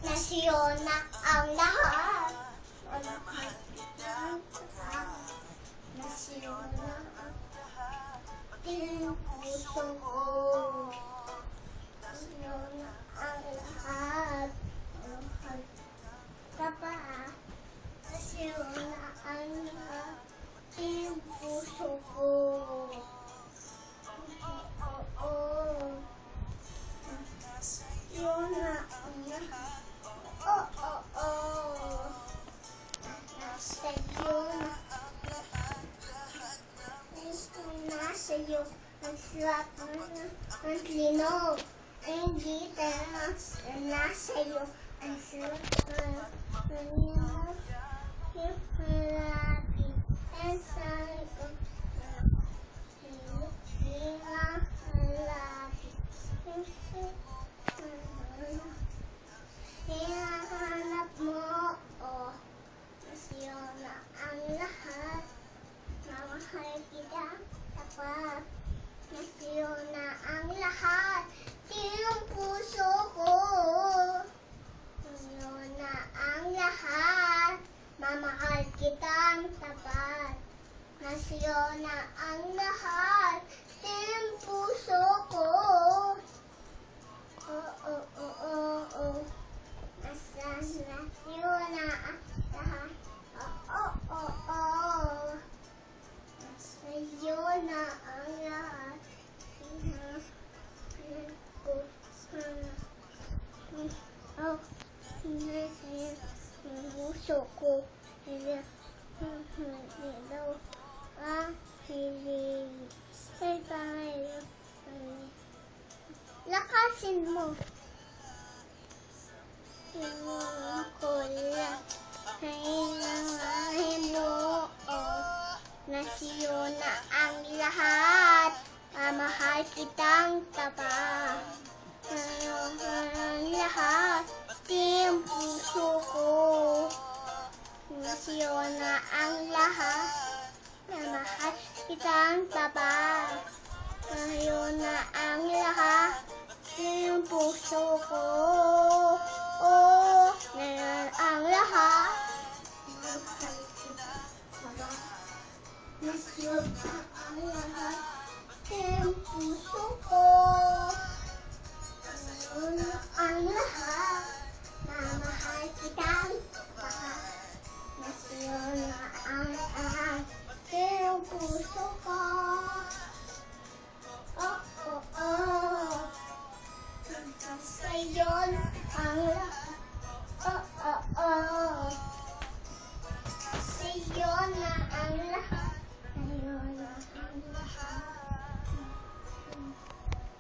Nasa'yo na ang lahat. Mahal kita. Nasa'yo na ang puso ko. Nasa'yo na ang lahat. Mahal ka pa. Nasa'yo na ang lahat. Puso ko. Nasa'yo na ang lahat. Nasa'yo na ang lahat. Nasa'yo ang lahat ng linog. Hindi tayo nasa'yo ang lahat ng linog. Yung malapit ang sa'yo. Hinahanap mo, oh, nasa'yo na ang lahat. Mamahal kita, tapat. Nasa'yo na ang lahat. Yung puso ko. Nasa'yo na ang lahat. Mamahal kita, tapat. Nasa'yo na ang lahat. Yung puso ko. Nasa'yo na ang lahat. Nasa'yo na ang lahat. Puso ko. Lakasin mo. Ko lang. Hinangahin mo. Nasa'yo na ang lahat. Mamahal kitang tapat. Nasa'yo na ang lahat. Yung puso ko. Nasa'yo na ang lahat. Mamahal kitang tapat. Nasa'yo na ang lahat. Yung puso ko.